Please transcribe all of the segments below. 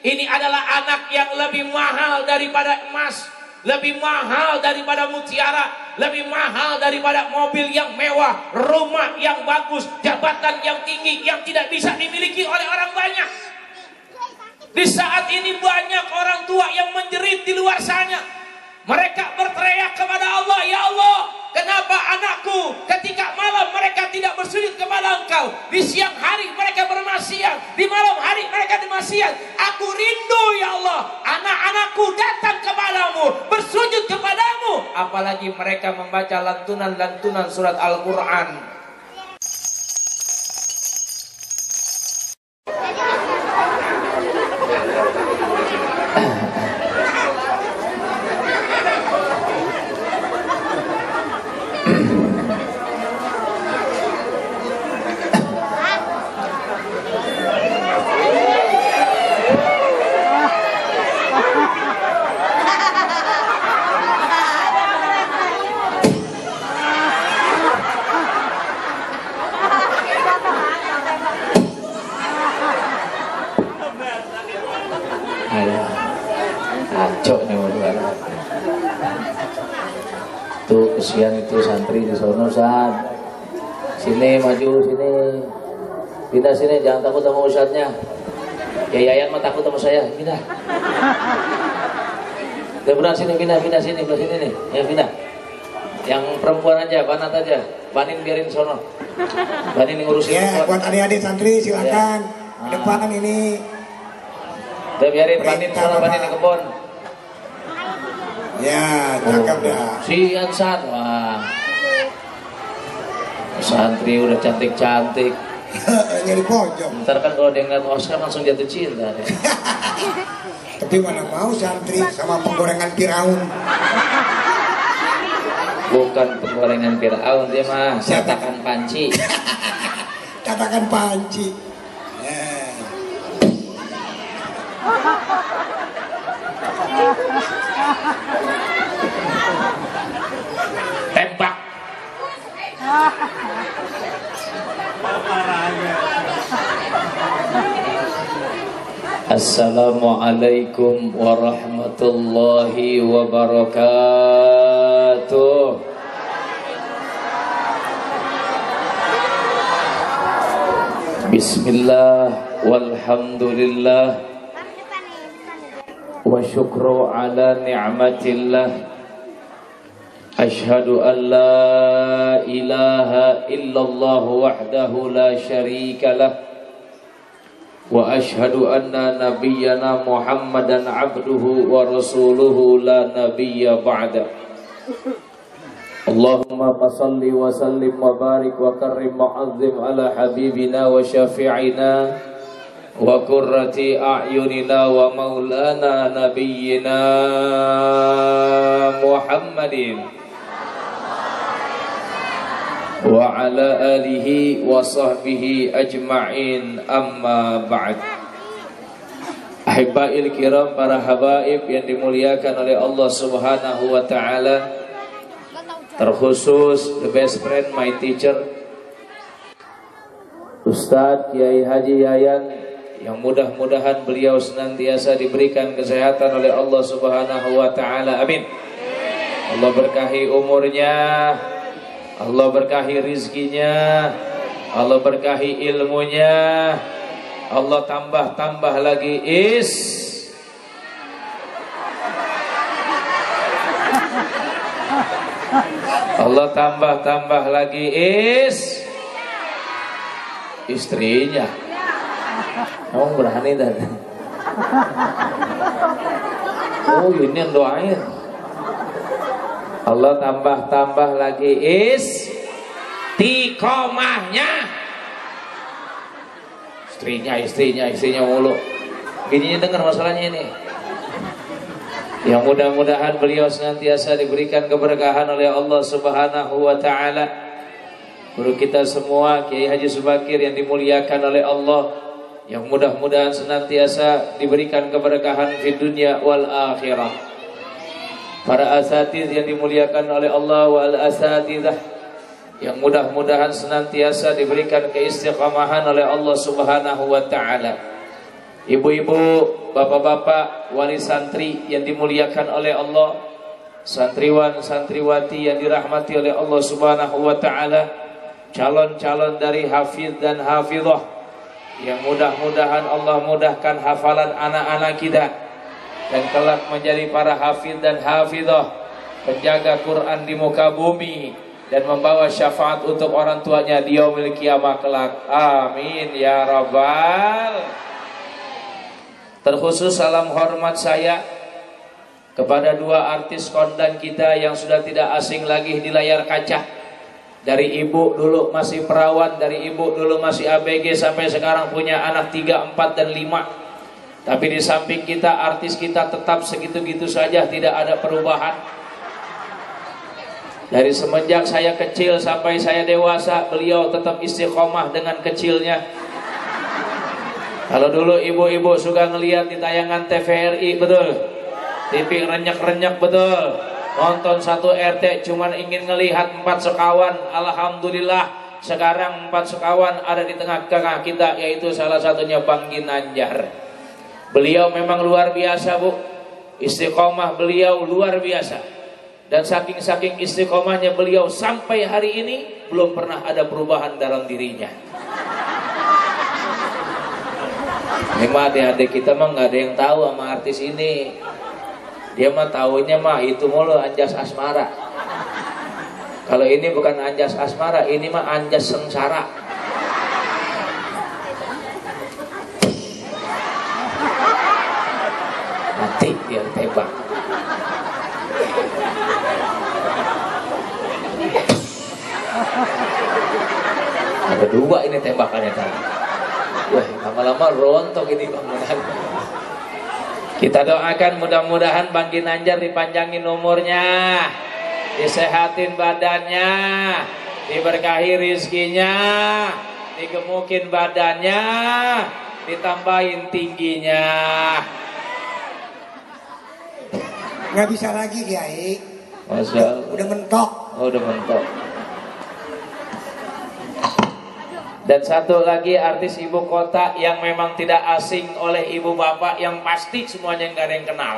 Ini adalah anak yang lebih mahal daripada emas, lebih mahal daripada mutiara, lebih mahal daripada mobil yang mewah, rumah yang bagus, jabatan yang tinggi yang tidak bisa dimiliki oleh orang banyak. Di saat ini banyak orang tua yang menjerit di luar sana. Mereka berteriak kepada Allah, ya Allah, kenapa anakku ketika malam mereka tidak bersujud kepada Engkau, di siang hari mereka bermaksiat, di malam hari mereka bermaksiat. Aku rindu ya Allah, anak-anakku datang kepadamu, bersujud kepadamu. Apalagi mereka membaca lantunan-lantunan surat Al-Quran. Tuh kesian itu santri di sono, San. Sini maju sini. Pindah sini, jangan takut sama ustadznya. Ya Yayan mah takut sama saya. Pindah. Depan sini, pindah sini, belah sini nih. Ya pindah. Yang perempuan aja, Banat aja. Banin biarin sono. Banin ngurusin. Ya, buat adik-adik santri silakan. Ya. Depanan ini. Udah biarin Banin sono, Banin di kebun. Ya, cakep dah. Si Ansan, wah. Santri udah cantik-cantik. Nyari pojok. Ntar kan kalau dia ngeliat Oscar langsung jatuh cinta deh. Tapi mana mau santri sama penggorengan Firaun. Bukan penggorengan Firaun, dia mah catakan panci. Catakan panci. Tembak. Assalamualaikum warahmatullahi wabarakatuh. Bismillah walhamdulillah wa syukru ala ni'matillah. Ashhadu an la ilaha illallah wahdahu la syarika lah. Wa ashhadu anna nabiyyana Muhammadan abduhu wa rasuluhu la nabiyya ba'da. Allahumma salli wa sallim wa barik wa karrim mu'azzim ala habibina wa syafi'ina wa qurrati a'yunina wa maulana nabiyyina Muhammadin wa ala alihi wa sahbihi ajma'in, amma ba'd. Ahibba'il kiram, para habaib yang dimuliakan oleh Allah subhanahu wa ta'ala, terkhusus the best friend, my teacher, Ustadz Kiai Haji Yayan, yang mudah-mudahan beliau senantiasa diberikan kesehatan oleh Allah subhanahu wa ta'ala, amin. Allah berkahi umurnya, Allah berkahi rizkinya, Allah berkahi ilmunya, Allah tambah lagi Allah tambah lagi istrinya. Kamu berani dan oh ini yang doain. Allah tambah lagi istiqomahnya. Istrinya mulu. Gini dengar masalahnya ini. Yang mudah-mudahan beliau senantiasa diberikan keberkahan oleh Allah subhanahu wa ta'ala. Guru kita semua Kiai Haji Subakir yang dimuliakan oleh Allah, yang mudah-mudahan senantiasa diberikan keberkahan di dunia wal akhirah. Para asatiz yang dimuliakan oleh Allah wal asatidah, yang mudah-mudahan senantiasa diberikan keistiqamahan oleh Allah subhanahu wa ta'ala. Ibu-ibu, bapak-bapak, wali santri yang dimuliakan oleh Allah, santriwan, santriwati yang dirahmati oleh Allah Subhanahu wa taala, calon-calon dari hafiz dan hafizah yang mudah-mudahan Allah mudahkan hafalan anak-anak kita dan kelak menjadi para hafiz dan hafizah, penjaga Quran di muka bumi dan membawa syafaat untuk orang tuanya di yaumil kiamah kelak. Amin ya rabbal. Terkhusus salam hormat saya kepada dua artis kondang kita yang sudah tidak asing lagi di layar kaca. Dari ibu dulu masih perawan, dari ibu dulu masih ABG, sampai sekarang punya anak 3, 4, dan 5. Tapi di samping kita, artis kita tetap segitu-gitu saja, tidak ada perubahan. Dari semenjak saya kecil sampai saya dewasa, beliau tetap istiqomah dengan kecilnya. Kalau dulu ibu-ibu suka ngelihat di tayangan TVRI, betul, TV renyek-renyek, betul, nonton 1 RT cuman ingin ngelihat 4 sekawan. Alhamdulillah sekarang 4 sekawan ada di tengah-tengah kita, yaitu salah satunya Bang Ginanjar. Beliau memang luar biasa, Bu. Istiqomah beliau luar biasa. Dan saking istiqomahnya beliau sampai hari ini belum pernah ada perubahan dalam dirinya. Ini mah adik-adik kita mah nggak ada yang tahu sama artis ini. Dia mah tahunya mah itu mulu anjas asmara. Kalau ini bukan anjas asmara, ini mah anjas sengsara. Mati dia tembak. Ada 2 ini tembakannya tadi. Wah, lama-lama rontok ini Bang. Kita doakan mudah-mudahan Bang Ginanjar dipanjangin umurnya, disehatin badannya, diberkahi rizkinya, digemukin badannya, ditambahin tingginya. Nggak bisa lagi Kiai. Udah mentok. Oh, udah mentok. Dan satu lagi artis ibu kota yang memang tidak asing oleh ibu bapak, yang pasti semuanya nggak ada yang kenal.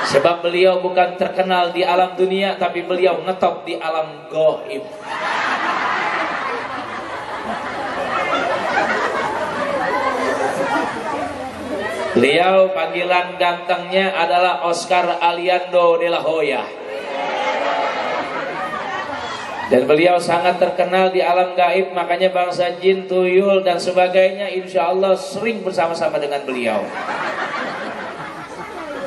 Sebab beliau bukan terkenal di alam dunia, tapi beliau ngetop di alam gaib. Beliau panggilan gantengnya adalah Oscar Aliando de la Hoya. Dan beliau sangat terkenal di alam gaib, makanya bangsa jin, tuyul, dan sebagainya insya Allah sering bersama-sama dengan beliau.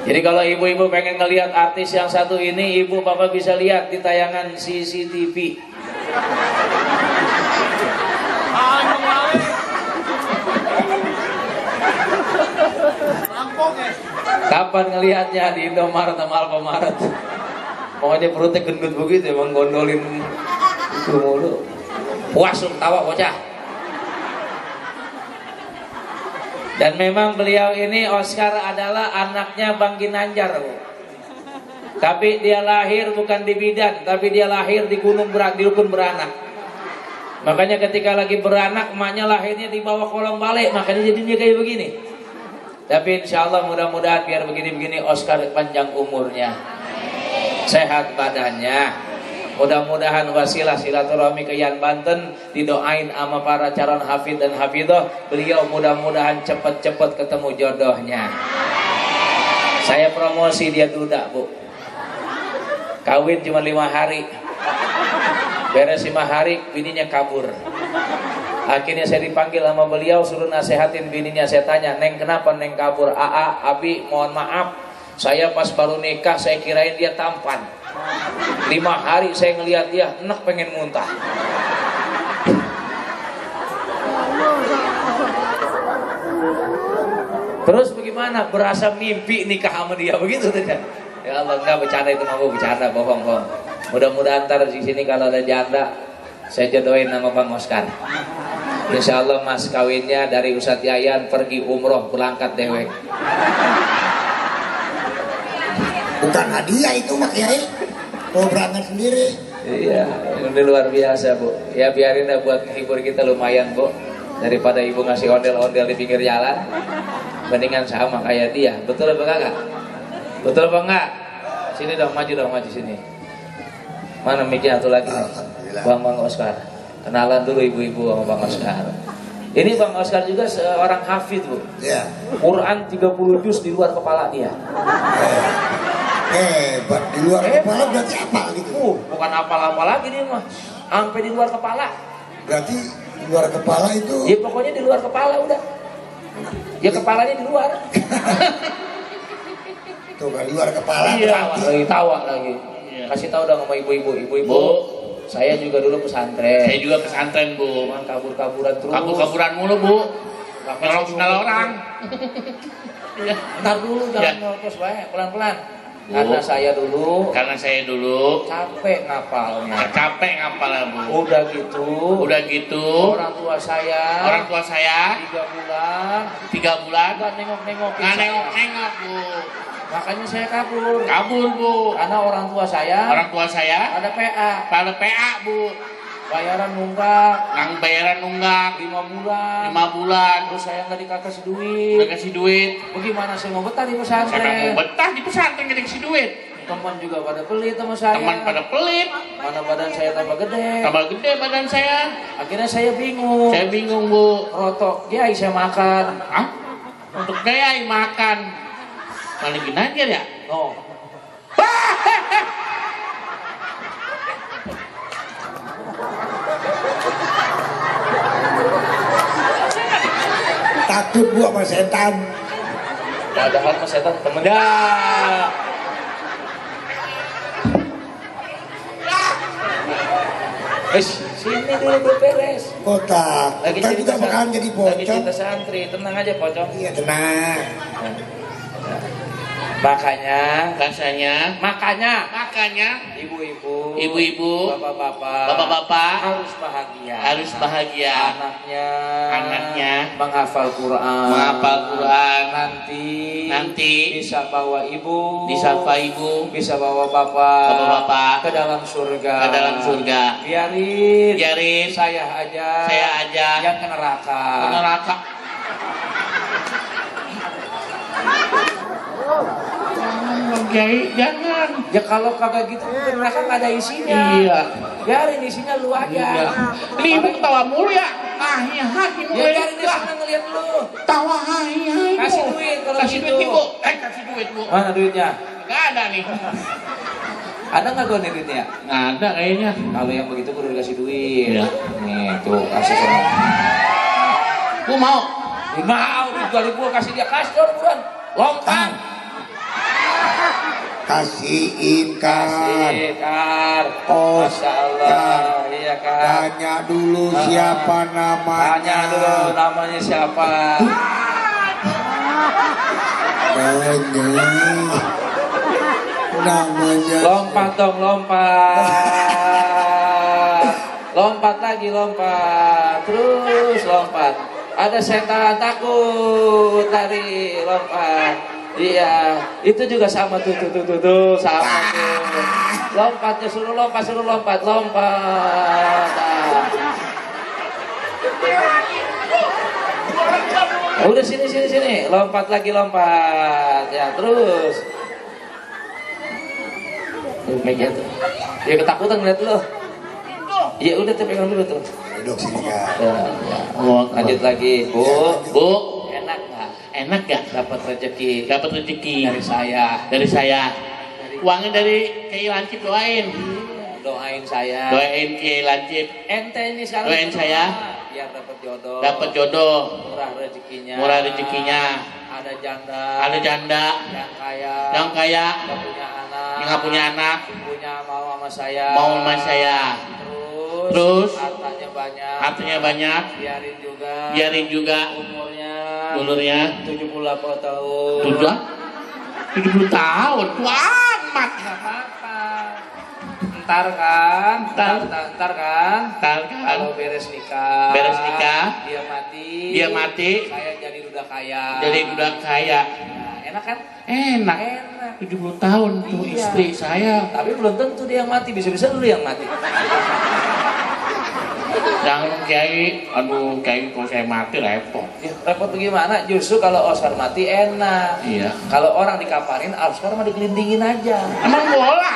Jadi kalau ibu-ibu pengen ngelihat artis yang satu ini, ibu bapak bisa lihat di tayangan CCTV. Kapan ngelihatnya? Di Indomaret sama Alfamaret. Pokoknya perutnya gendut begitu, emang gondolin itu mulu. Puas tawa bocah. Dan memang beliau ini Oscar adalah anaknya Bang Ginanjar, Bu. Tapi dia lahir bukan di bidan, tapi dia lahir di di Dukun Beranak. Makanya ketika lagi beranak, emaknya lahirnya di bawah kolong balik, makanya jadinya kayak begini. Tapi insya Allah mudah-mudahan biar begini-begini Oscar panjang umurnya, sehat badannya. Mudah-mudahan wasilah silaturahmi ke Yan Banten didoain sama para calon hafid dan hafidah. Beliau mudah-mudahan cepet-cepet ketemu jodohnya. Saya promosi dia duda, Bu. Kawin cuma 5 hari. Beres 5 hari bininya kabur. Akhirnya saya dipanggil sama beliau, suruh nasehatin bininya. Saya tanya, "Neng kenapa Neng kabur?" Abi mohon maaf, saya pas baru nikah saya kirain dia tampan. 5 hari saya ngelihat dia, enak pengen muntah. Terus bagaimana? Berasa mimpi nikah sama dia begitu tidak? Ya Allah, enggak bercanda itu, mau bercanda, bohong. Mudah-mudahan ntar di sini kalau ada janda, saya jodohin sama Bang Oscar. Insya Allah mas kawinnya dari Ustadz Yayan pergi umroh berangkat dewek. Bukan hadiah itu Mak Yai, mau berangkat sendiri. Iya, ini luar biasa Bu. Ya biarin dah buat menghibur kita lumayan Bu. Daripada ibu ngasih ondel-ondel di pinggir jalan, mendingan sama kayak dia. Betul apa enggak? Betul apa enggak? Sini dong, maju sini. Mana mic-nya satu lagi? Bang Oscar. Kenalan dulu ibu-ibu sama Bang Oscar. Ini Bang Oscar juga seorang hafid, Bu. Iya. Quran 30 juz di luar kepala dia. Di luar kepala berarti apa gitu? Bukan apa-apa lagi dia mah. Sampai di luar kepala. Berarti di luar kepala itu? Ya pokoknya di luar kepala udah. Ya kepalanya di luar. Tuh kan di luar kepala. Iya, tawa lagi. Kasih tahu dong sama ibu-ibu. Ibu-ibu. Saya juga dulu pesantren. Saya juga pesantren, Bu. Cuman kabur-kaburan terus. Kabur-kaburan mulu, Bu. Nolong orang. Ntar dulu jangan nyolokos banyak, pelan-pelan. Karena saya dulu capek ngapalnya. Capek ngapal, Bu. Udah gitu. Orang tua saya 3 bulan nggak nengok-nengok, Bu. Makanya saya kabur, Bu. karena orang tua saya ada pada PA, Bu. bayaran nunggak 5 5 bulan. terus saya nggak dikasih duit. Bagaimana saya mau betah di Saya pesantren? mau betah di pesantren nggak dikasih duit. Teman juga pada pelit sama saya. Teman pada pelit. Mana badan saya tambah gede. Tambah gede badan saya. Akhirnya saya bingung. Saya bingung, Bu. Rotok, ya saya makan. Hah? Untuk gaya makan. Balikin aja ya. No. Takut Bu sama setan. Ada hal mas setan temennya. Sini dulu beres. Kotak. Lagi Kita juga bakalan jadi Lagi pocong. cerita santri, tenang aja pocong. Iya tenang. Makanya ibu-ibu, bapak-bapak harus bahagia. Anaknya menghafal Quran. Nanti bisa bawa ibu, bisa bawa bapak ke dalam surga. Biarin saya aja yang ke neraka. Kiai, jangan. Ya kalau kagak gitu neraka nggak ada isinya. Iya. Biarin isinya lu aja. Iya. Ini ibu ketawa mulu ya. Ya Biarin dia senang ngeliat lu. Tawa Kasih duit kalau Kasih gitu. duit, Bu. Kasih duit, Bu. Mana duitnya? Gak ada nih. Ada nggak gue nih duitnya? Nggak ada kayaknya. Kalau yang begitu gue udah dikasih duit. Iya. Nih tuh kasih sama. Gue mau. Mau duit dari gue kasih dia, kasih dong buruan. Lompat. Kasihin kan. Masya Allah. Iya kan. Tanya dulu siapa namanya. Tanya dulu namanya siapa. Namanya. Lompat dong, lompat. Lompat lagi, lompat. Terus lompat. Ada setan takut, tari, lompat. Iya, itu juga sama tuh, sama tuh. Lompatnya suruh lompat. Udah sini. Lompat lagi. Ya, terus. Meja tuh. Dia ketakutan ngeliat lo. Iya, udah tuh pegang dulu tuh. Duduk sini ya. Lanjut lagi, Bu. Enak gak? Dapat rezeki Dari dari saya. Uangnya dari Kiai Lancip doain saya. Doain Kiai Lancip. Ente ini sekarang Doain saya. Biar Dapat jodoh. Murah rezekinya. Ada janda. Yang kaya. Nggak punya anak. Mau sama saya. Terus hartanya banyak. Biarin juga. Umurnya 78 tahun. 70 tahun. Tua amat. Ntar kan. Kalau beres nikah. Dia mati. Saya jadi duda kaya. Nah, enak kan? Enak. 70 tahun tuh istri saya. Tapi belum tentu dia yang mati. Bisa-bisa dulu yang mati. Jangan Kiai, aduh Kiai kalau saya mati repot. Ya, repot bagaimana? Justru kalau Oscar mati enak. Iya. Kalau orang dikaparin, Oscar mah digelindingin aja. Emang bola?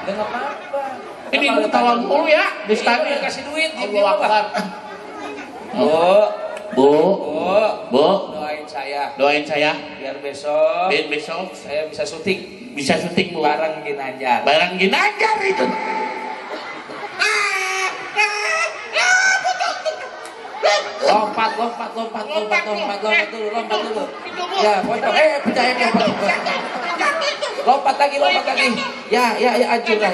Ya nggak apa-apa. Ini ibu tawar dulu ya, di stadion. Kasih duit, Allah Akbar. Bu, Bu, doain saya biar besok saya bisa syuting Bu. bareng Ginanjar. Barang Ginanjar itu. Lompat dulu. Ya, pocong. Percaya. Lompat lagi. Ya, hancur dah.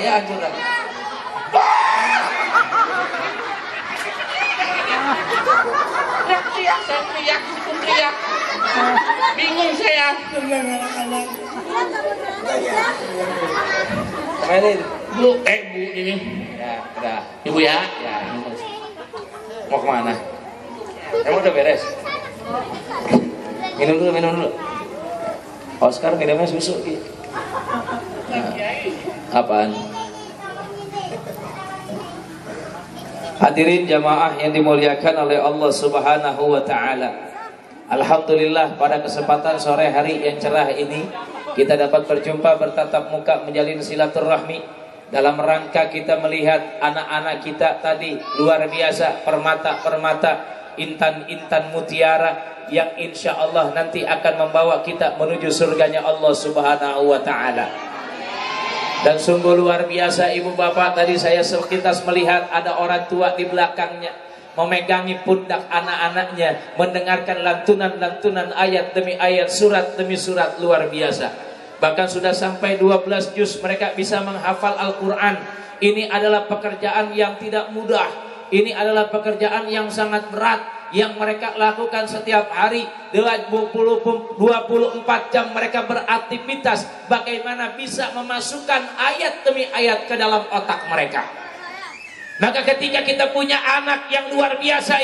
Teriak. Bingung saya. Kemarin. Bu ini. Ya, udah. Ibu ya. Ya. Mau kemana? Emang udah beres? Minum dulu. Oscar minumnya susu. Nah, apaan? Hadirin jamaah yang dimuliakan oleh Allah Subhanahu wa taala. Alhamdulillah pada kesempatan sore hari yang cerah ini kita dapat berjumpa bertatap muka menjalin silaturahmi dalam rangka kita melihat anak-anak kita tadi luar biasa, permata-permata, intan-intan mutiara yang insya Allah nanti akan membawa kita menuju surganya Allah Subhanahu wa taala. Dan sungguh luar biasa ibu bapak, tadi saya sekilas melihat ada orang tua di belakangnya memegangi pundak anak-anaknya, mendengarkan lantunan-lantunan ayat demi ayat, surat demi surat, luar biasa. Bahkan sudah sampai 12 juz mereka bisa menghafal Al-Quran. Ini adalah pekerjaan yang tidak mudah. Ini adalah pekerjaan yang sangat berat yang mereka lakukan setiap hari. 24 jam mereka beraktivitas. Bagaimana bisa memasukkan ayat demi ayat ke dalam otak mereka. Maka ketika kita punya anak yang luar biasa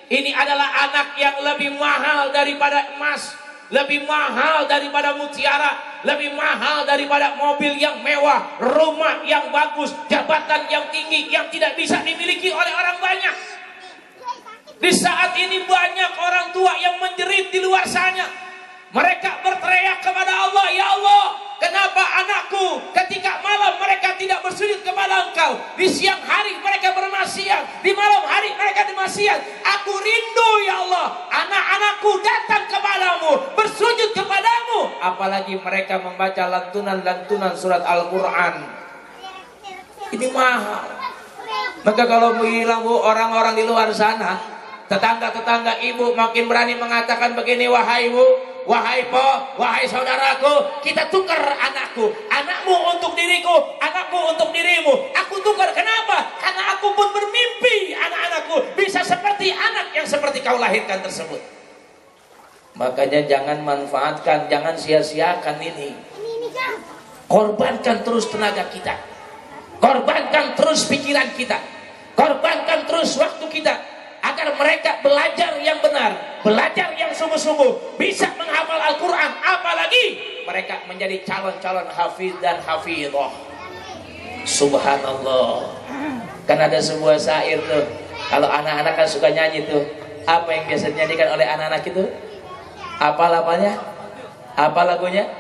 ini adalah anak yang lebih mahal daripada emas, lebih mahal daripada mutiara, lebih mahal daripada mobil yang mewah, rumah yang bagus, jabatan yang tinggi yang tidak bisa dimiliki oleh orang banyak. Di saat ini banyak orang tua yang menjerit di luar sana. Mereka berteriak kepada Allah, ya Allah, kenapa anakku ketika malam mereka tidak bersujud kepada Engkau, di siang hari mereka bermaksiat, di malam hari mereka bermaksiat. Aku rindu ya Allah, anak-anakku datang kepadamu, bersujud kepadamu. Apalagi mereka membaca lantunan-lantunan surat Al-Quran. Ini mahal. Maka kalau bilang bu, orang-orang di luar sana, tetangga-tetangga ibu makin berani mengatakan begini, wahai ibu, wahai po, wahai saudaraku, kita tukar anakku, anakmu untuk diriku, anakku untuk dirimu. Aku tukar, kenapa? Karena aku pun bermimpi anak-anakku bisa seperti anak yang seperti kau lahirkan tersebut. Makanya jangan manfaatkan, jangan sia-siakan ini. Korbankan terus tenaga kita, korbankan terus pikiran kita, korbankan terus waktu kita, agar mereka belajar yang benar, belajar yang sungguh-sungguh, bisa menghafal Al-Quran, apalagi mereka menjadi calon-calon hafiz dan hafidhah. Subhanallah. Kan ada sebuah syair tuh, kalau anak-anak kan suka nyanyi tuh. Apa yang biasa dinyanyikan oleh anak-anak itu? Apa lapanya? Apa lagunya?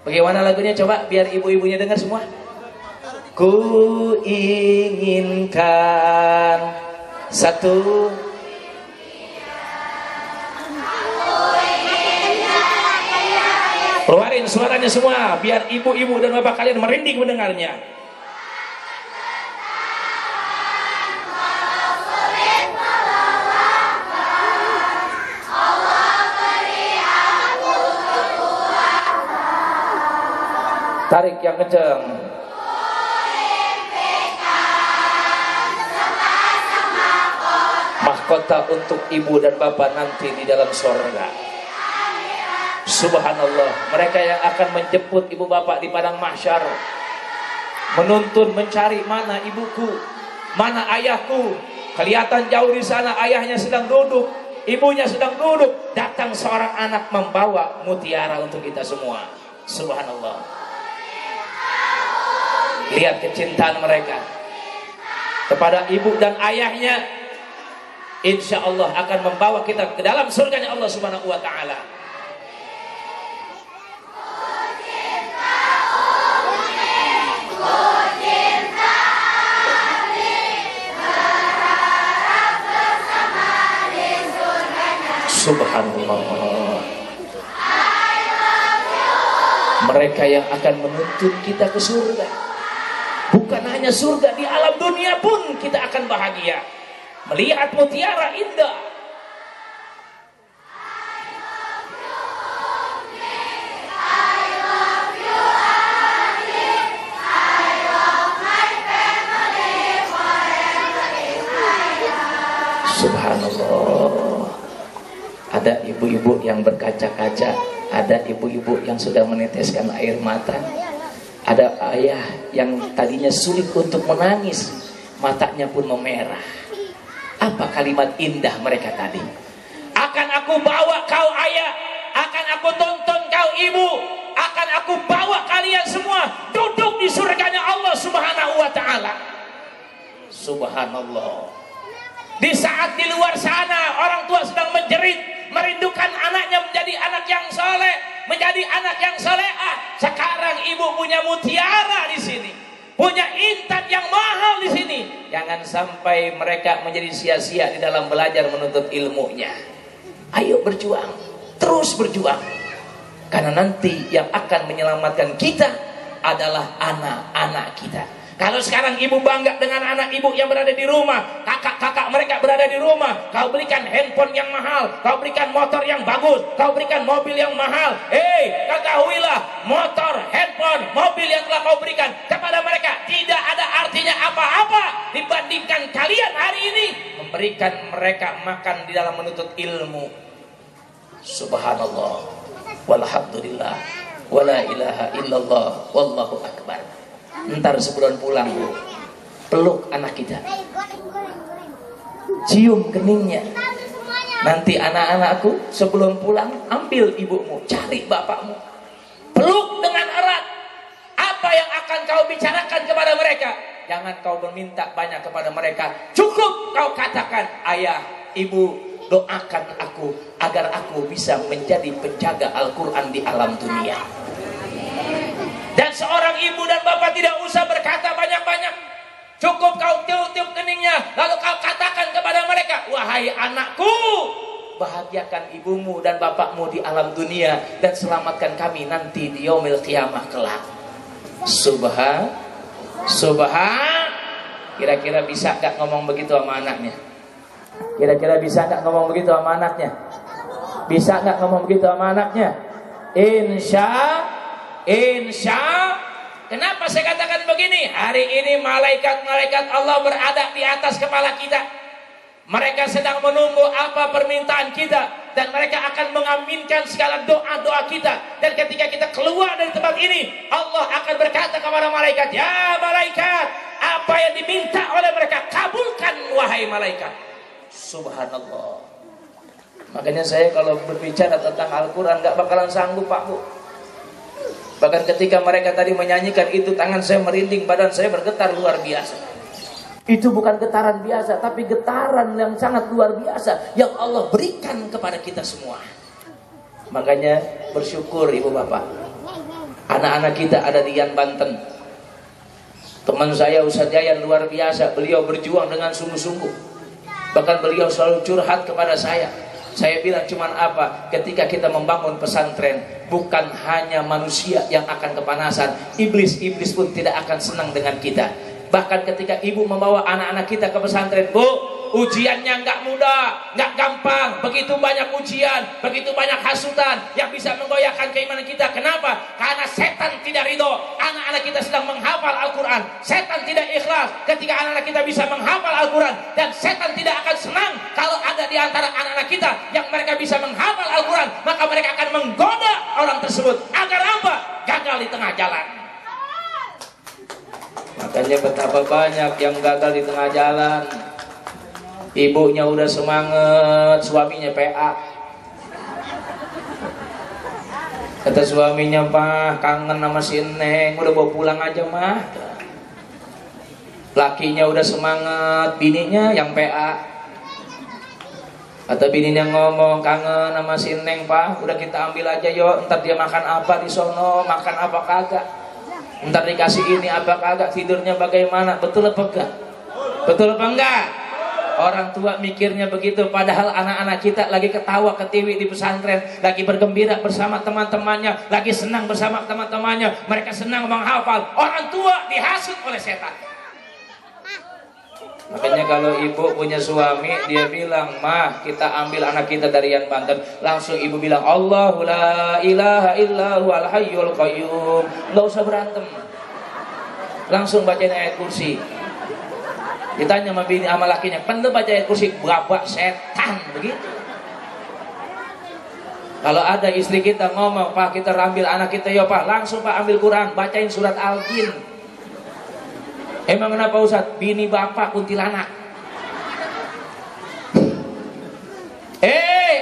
Bagaimana lagunya? Coba biar ibu-ibunya dengar semua. Ku inginkan satu, keluarin suaranya semua biar ibu-ibu dan bapak kalian merinding mendengarnya. Tarik yang kencang. Mahkota untuk ibu dan bapak nanti di dalam surga. Subhanallah. Mereka yang akan menjemput ibu bapak di padang mahsyar, menuntun, mencari mana ibuku, mana ayahku. Kelihatan jauh di sana ayahnya sedang duduk, ibunya sedang duduk. Datang seorang anak membawa mutiara untuk kita semua. Subhanallah. Lihat kecintaan mereka kepada ibu dan ayahnya. insya Allah akan membawa kita ke dalam surganya Allah Subhanahu wa Ta'ala. Subhanallah. Mereka yang akan menuntun kita ke surga. Bukan hanya surga, di alam dunia pun kita akan bahagia melihat mutiara indah. Subhanallah. Ada ibu-ibu yang berkaca-kaca, ada ibu-ibu yang sudah meneteskan air mata, ada ayah yang tadinya sulit untuk menangis, matanya pun memerah. Apa kalimat indah mereka tadi? Akan aku bawa kau ayah, akan aku tonton kau ibu, akan aku bawa kalian semua duduk di surganya Allah Subhanahu wa Ta'ala. Subhanallah. Di saat di luar sana orang tua sedang menjerit, merindukan anaknya menjadi anak yang soleh, menjadi anak yang solehah. Sekarang ibu punya mutiara di sini, punya intan yang mahal di sini. Jangan sampai mereka menjadi sia-sia di dalam belajar menuntut ilmunya. Ayo berjuang, terus berjuang, karena nanti yang akan menyelamatkan kita adalah anak-anak kita. Kalau sekarang ibu bangga dengan anak ibu yang berada di rumah, kakak-kakak mereka berada di rumah, kau berikan handphone yang mahal, kau berikan motor yang bagus, kau berikan mobil yang mahal. Ketahuilah, motor, handphone, mobil yang telah kau berikan kepada mereka tidak ada artinya apa-apa dibandingkan kalian hari ini memberikan mereka makan di dalam menuntut ilmu. Subhanallah, walhamdulillah, wala ilaha illallah, wallahu akbar. Ntar sebelum pulang, Bu, peluk anak kita, cium keningnya. Nanti anak-anakku sebelum pulang, ambil ibumu, cari bapakmu, peluk dengan erat. Apa yang akan kau bicarakan kepada mereka? Jangan kau meminta banyak kepada mereka, cukup kau katakan, ayah, ibu, doakan aku agar aku bisa menjadi penjaga Al-Quran di alam dunia. Dan seorang ibu dan bapak tidak usah berkata banyak-banyak, cukup kau tiup-tiup keningnya, lalu kau katakan kepada mereka, wahai anakku, bahagiakan ibumu dan bapakmu di alam dunia dan selamatkan kami nanti di yaumil qiyamah kelak. Kira-kira bisa gak ngomong begitu sama anaknya? Kira-kira bisa gak ngomong begitu sama anaknya? Bisa gak ngomong begitu sama anaknya? Insya. Kenapa saya katakan begini? Hari ini malaikat-malaikat Allah berada di atas kepala kita. Mereka sedang menunggu apa permintaan kita, dan mereka akan mengaminkan segala doa-doa kita. Dan ketika kita keluar dari tempat ini, Allah akan berkata kepada malaikat, ya malaikat, apa yang diminta oleh mereka kabulkan wahai malaikat. Subhanallah. Makanya saya kalau berbicara tentang Al-Quran gak bakalan sanggup, Pak Bu. Bahkan ketika mereka tadi menyanyikan itu, tangan saya merinding, badan saya bergetar luar biasa. Itu bukan getaran biasa, tapi getaran yang sangat luar biasa yang Allah berikan kepada kita semua. Makanya bersyukur ibu bapak. Anak-anak kita ada di Yan Banten. Teman saya Ustadz Yayan luar biasa, beliau berjuang dengan sungguh-sungguh. Bahkan beliau selalu curhat kepada saya. Saya bilang cuman apa? Ketika kita membangun pesantren, bukan hanya manusia yang akan kepanasan, iblis pun tidak akan senang dengan kita. Bahkan ketika ibu membawa anak-anak kita ke pesantren, Bu, ujiannya nggak mudah, nggak gampang, begitu banyak ujian, begitu banyak hasutan yang bisa menggoyahkan keimanan kita. Kenapa? Karena setan tidak ridho. Anak-anak kita sedang menghafal Al-Quran. Setan tidak ikhlas ketika anak-anak kita bisa menghafal Al-Quran, dan setan tidak akan senang kalau ada di antara anak-anak kita yang mereka bisa menghafal Al-Quran. Maka mereka akan menggoda orang tersebut agar apa? Gagal di tengah jalan. Makanya betapa banyak yang gagal di tengah jalan. Ibunya udah semangat, suaminya PA. Kata suaminya, Pak, kangen sama si Neng, udah bawa pulang aja mah. Lakinya udah semangat, bininya yang PA. Kata bininya ngomong, kangen sama si Neng Pak, udah kita ambil aja yuk, ntar dia makan apa di sono, makan apa kagak, ntar dikasih ini apa kagak, tidurnya bagaimana, betul apa enggak? Betul apa enggak? Orang tua mikirnya begitu, padahal anak-anak kita lagi ketawa ketiwi di pesantren, lagi bergembira bersama teman-temannya, lagi senang bersama teman-temannya, mereka senang menghafal. Orang tua dihasut oleh setan. Makanya kalau ibu punya suami, dia bilang, "Mah, kita ambil anak kita dari yang Banten." Langsung ibu bilang, "Allahu la ilaha illahu al hayyul qayyum." Enggak usah berantem. Langsung bacain ayat kursi. Ditanya sama bini sama lakinya, "Pengen baca ayat kursi?" "Bapak setan." Begitu. Kalau ada istri kita ngomong, "Pak, kita ambil anak kita ya, Pak." Langsung, "Pak, ambil Quran, bacain surat Al-Jin." Emang kenapa Ustaz? Bini bapak kuntilanak.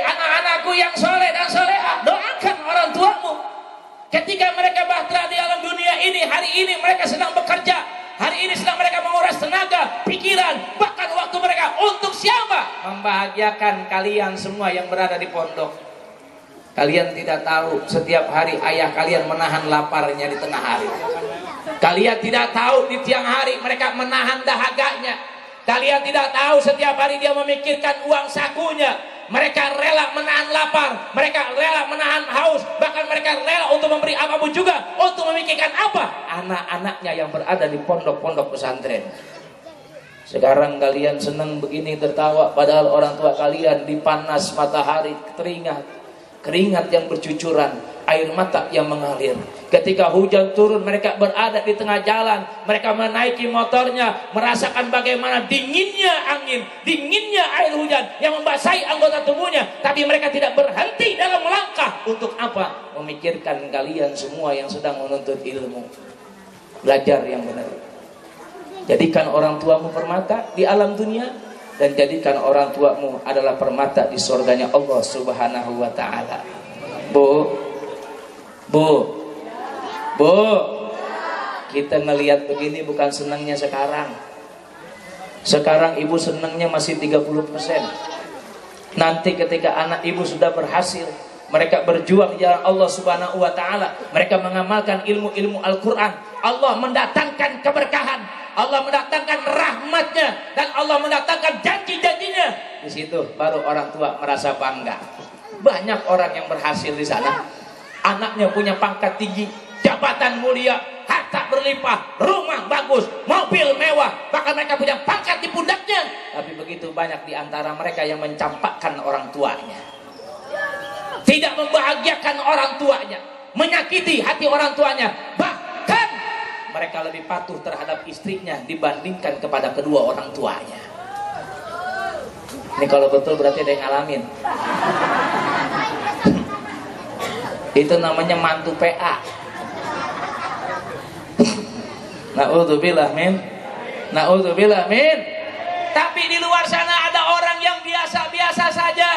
Anak-anakku yang soleh dan solehah, doakan orang tuamu. Ketika mereka bahtera di alam dunia ini, hari ini mereka sedang bekerja, hari ini sedang mereka menguras tenaga, pikiran, bahkan waktu mereka untuk siapa? Membahagiakan kalian semua yang berada di pondok. Kalian tidak tahu setiap hari ayah kalian menahan laparnya di tengah hari. Kalian tidak tahu di tiang hari mereka menahan dahaganya. Kalian tidak tahu setiap hari dia memikirkan uang sakunya. Mereka rela menahan lapar, mereka rela menahan haus, bahkan mereka rela untuk memberi apapun juga untuk memikirkan apa? Anak-anaknya yang berada di pondok-pondok pesantren. Sekarang kalian senang begini tertawa, padahal orang tua kalian dipanas matahari, keringat yang bercucuran, air mata yang mengalir. Ketika hujan turun, mereka berada di tengah jalan, mereka menaiki motornya, merasakan bagaimana dinginnya angin, dinginnya air hujan yang membasahi anggota tubuhnya, tapi mereka tidak berhenti dalam melangkah. Untuk apa? Memikirkan kalian semua yang sedang menuntut ilmu. Belajar yang benar. Jadikan orang tuamu permata di alam dunia, dan jadikan orang tuamu adalah permata di surganya Allah Subhanahu wa ta'ala. Bu, kita ngelihat begini bukan senangnya sekarang. Sekarang ibu senangnya masih 30%. Nanti ketika anak ibu sudah berhasil, mereka berjuang di jalan Allah Subhanahu wa ta'ala, mereka mengamalkan ilmu-ilmu Al-Quran, Allah mendatangkan keberkahan, Allah mendatangkan rahmatnya, dan Allah mendatangkan janji-janjinya. Di situ baru orang tua merasa bangga. Banyak orang yang berhasil di sana, anaknya punya pangkat tinggi, jabatan mulia, harta berlimpah, rumah bagus, mobil mewah, bahkan mereka punya pangkat di pundaknya. Tapi begitu banyak di antara mereka yang mencampakkan orang tuanya, tidak membahagiakan orang tuanya, menyakiti hati orang tuanya, bahkan mereka lebih patuh terhadap istrinya dibandingkan kepada kedua orang tuanya. Ini kalau betul berarti ada yang ngalamin. Itu namanya mantu PA. Na'udzubillah min. Na'udzubillah min. Tapi di luar sana ada orang yang biasa-biasa saja,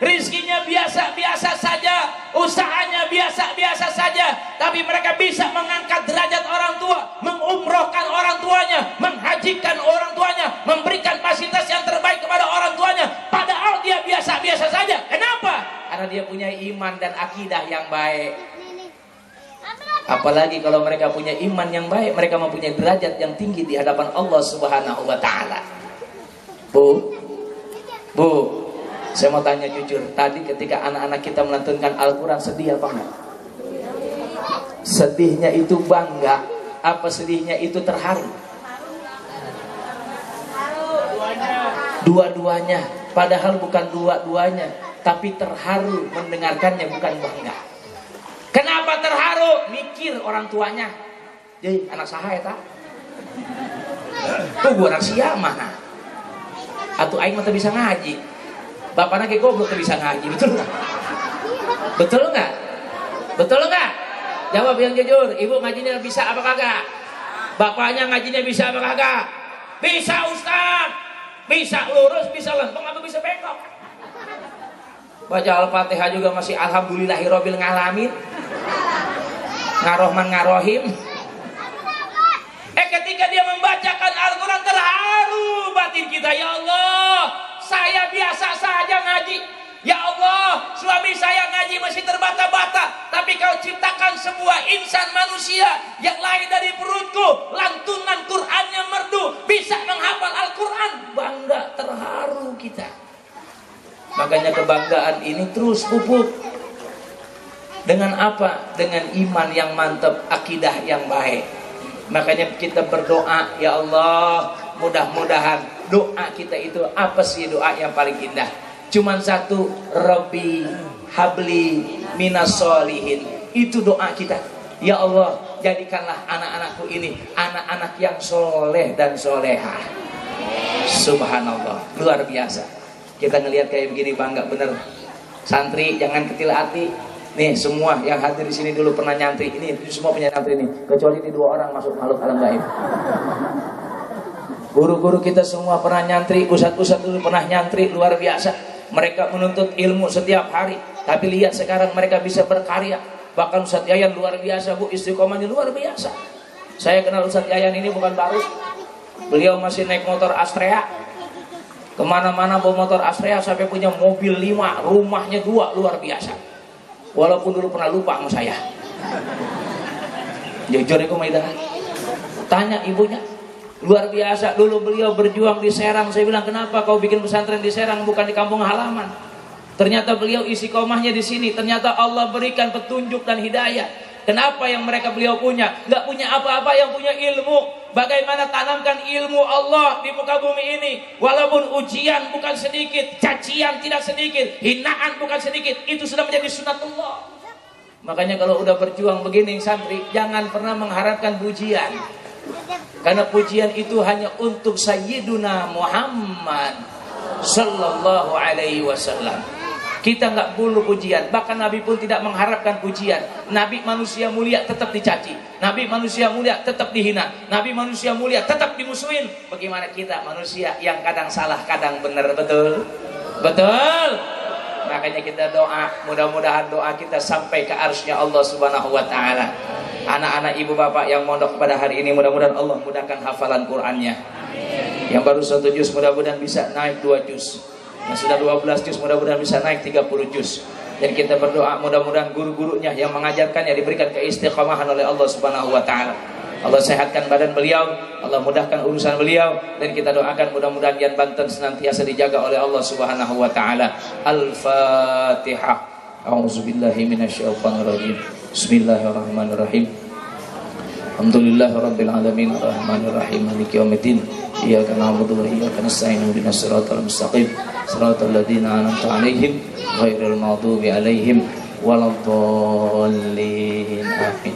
rizkinya biasa-biasa saja, usahanya biasa-biasa saja, tapi mereka bisa mengangkat derajat orang tua, mengumrohkan orang tuanya, menghajikan orang tuanya, memberikan fasilitas yang terbaik kepada orang tuanya, padahal dia biasa-biasa saja. Kenapa? Karena dia punya iman dan akidah yang baik. Apalagi kalau mereka punya iman yang baik, mereka mempunyai derajat yang tinggi di hadapan Allah Subhanahu wa ta'ala. Bu, saya mau tanya jujur, tadi ketika anak-anak kita melantunkan Al-Quran, sedih apa enggak? Sedihnya itu bangga, apa sedihnya itu terharu? Dua-duanya, padahal bukan dua-duanya, tapi terharu mendengarkannya, bukan bangga. Kenapa terharu? Mikir orang tuanya, jadi anak sahaya tak? Tuh gua anak siapa mana? Atau aing mah bisa ngaji. Bapaknya kayak goblok bisa ngaji, betul nggak? Betul nggak? Betul nggak? Jawab yang jujur. Ibu ngajinya bisa apa kagak? Bapaknya ngajinya bisa apa kagak? Bisa Ustaz. Bisa lurus, bisa lempeng, atau bisa bengkok. Baca Al-Fatihah juga masih alhamdulillahirabbil ngalamin. Ngarohman ngarohim. Ketika dia membacakan Al-Quran, terharu batin kita. Ya Allah, saya biasa saja ngaji. Ya Allah, suami saya ngaji masih terbata-bata, tapi kau ciptakan sebuah insan manusia yang lahir dari perutku, lantunan Qur'annya merdu, bisa menghafal Al-Quran. Bangga, terharu kita. Makanya kebanggaan ini terus pupuk. Dengan apa? Dengan iman yang mantap, akidah yang baik. Makanya kita berdoa, ya Allah, mudah-mudahan doa kita itu apa sih doa yang paling indah? Cuman satu, Rabbi habli minas solihin. Itu doa kita. Ya Allah, jadikanlah anak-anakku ini anak-anak yang soleh dan solehah. Subhanallah, luar biasa. Kita ngelihat kayak begini bangga bener. Santri jangan kecil hati. Nih semua yang hadir di sini dulu pernah nyantri. Ini semua punya nyantri nih, kecuali ini 2 orang masuk makhluk alam gaib. Guru-guru kita semua pernah nyantri, ustadz-ustadz dulu pernah nyantri, luar biasa. Mereka menuntut ilmu setiap hari, tapi lihat sekarang mereka bisa berkarya. Bahkan Ustadz Yayan luar biasa, Bu, istiqomahnya luar biasa. Saya kenal Ustadz Yayan ini bukan baru. Beliau masih naik motor Astrea, kemana-mana bawa motor Astrea, sampai punya mobil 5, rumahnya 2, luar biasa. Walaupun dulu pernah lupa sama saya. Jujur aku maidah. Tanya ibunya. Luar biasa, dulu beliau berjuang di Serang. Saya bilang, kenapa kau bikin pesantren di Serang bukan di kampung halaman? Ternyata beliau istiqomahnya di sini. Ternyata Allah berikan petunjuk dan hidayah. Kenapa yang beliau punya? Nggak punya apa-apa, yang punya ilmu. Bagaimana tanamkan ilmu Allah di muka bumi ini. Walaupun ujian bukan sedikit, cacian tidak sedikit, hinaan bukan sedikit, itu sudah menjadi sunatullah. Makanya kalau udah berjuang begini santri, jangan pernah mengharapkan pujian. Karena pujian itu hanya untuk Sayyiduna Muhammad Sallallahu Alaihi Wasallam. Kita nggak perlu pujian. Bahkan Nabi pun tidak mengharapkan pujian. Nabi manusia mulia tetap dicaci. Nabi manusia mulia tetap dihina. Nabi manusia mulia tetap dimusuhin. Bagaimana kita manusia yang kadang salah, kadang benar, betul? Betul. Makanya kita doa, mudah-mudahan doa kita sampai ke arsy-Nya Allah Subhanahu Wa Taala. Anak-anak ibu bapak yang mondok pada hari ini, mudah-mudahan Allah mudahkan hafalan Qur'annya. Yang baru 1 juz mudah-mudahan bisa naik 2 juz. Yang sudah 12 juz mudah-mudahan bisa naik 30 juz. Dan kita berdoa mudah-mudahan guru-gurunya yang mengajarkannya diberikan keistiqomahan oleh Allah Subhanahu Wa Taala. Allah sehatkan badan beliau, Allah mudahkan urusan beliau, dan kita doakan mudah-mudahan Yan Banten senantiasa dijaga oleh Allah Subhanahu Wa Taala. Al-Fatihah. A'udzubillahi minasyaitonirrajim. Bismillahirrahmanirrahim. Alhamdulillahirabbil alamin arrahmanir rahim maliki yaumiddin. Iyyaka na'budu wa iyyaka nasta'in ihdinas siratal mustaqim siratal ladzina an'amta 'alaihim ghairil maghdubi 'alaihim waladdallin. Amin.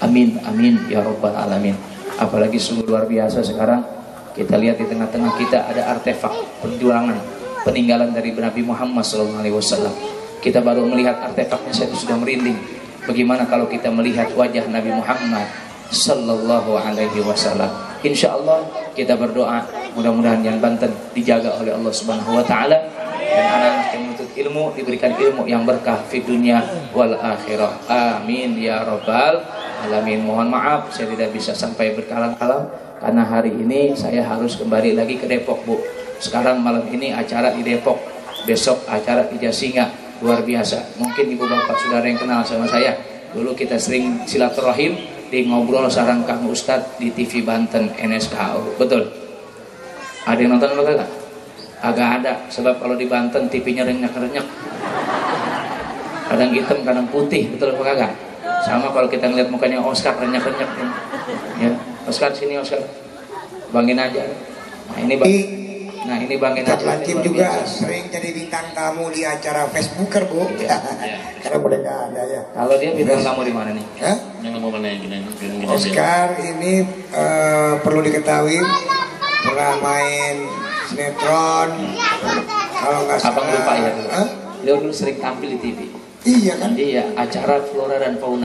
Amin amin ya rabbal alamin. Apalagi sungguh luar biasa sekarang kita lihat di tengah-tengah kita ada artefak perjuangan peninggalan dari Nabi Muhammad SAW. Kita baru melihat artefaknya saya sudah merinding. Bagaimana kalau kita melihat wajah Nabi Muhammad Sallallahu Alaihi Wasallam? Insya Allah kita berdoa mudah-mudahan Yan Banten dijaga oleh Allah Subhanahu Wa Taala, dan anak-anak yang menuntut ilmu diberikan ilmu yang berkah di dunia wal akhirah. Amin ya rabbal alamin. Mohon maaf saya tidak bisa sampai berkalam-kalam karena hari ini saya harus kembali lagi ke Depok, Bu. Sekarang malam ini acara di Depok, besok acara di Jasinga. Luar biasa. Mungkin ibu bapak saudara yang kenal sama saya, dulu kita sering silaturahim di ngobrol sareng Kang Ustadz di TV Banten NSKO. Betul? Ada yang nonton apa kagak? Agak ada. Sebab kalau di Banten TV-nya renyak-renyak, kadang hitam kadang putih. Betul apa kagak? Sama kalau kita ngeliat mukanya Oscar renyak-renyak ya. Oscar sini, Oscar bangin aja. Nah ini Bang Ustadz Latif juga sering jadi bintang tamu di acara Facebooker, Bu. Iya. Karena udah nggak ada ya. Kalau dia bintang tamu di mana nih? Hah? Yang mau mana yang gini? Oscar ini perlu diketahui pernah main sinetron. Kalau nggak salah. Abang lupa ya. Dia dulu sering tampil di TV. Iya kan? Iya, acara Flora dan Fauna.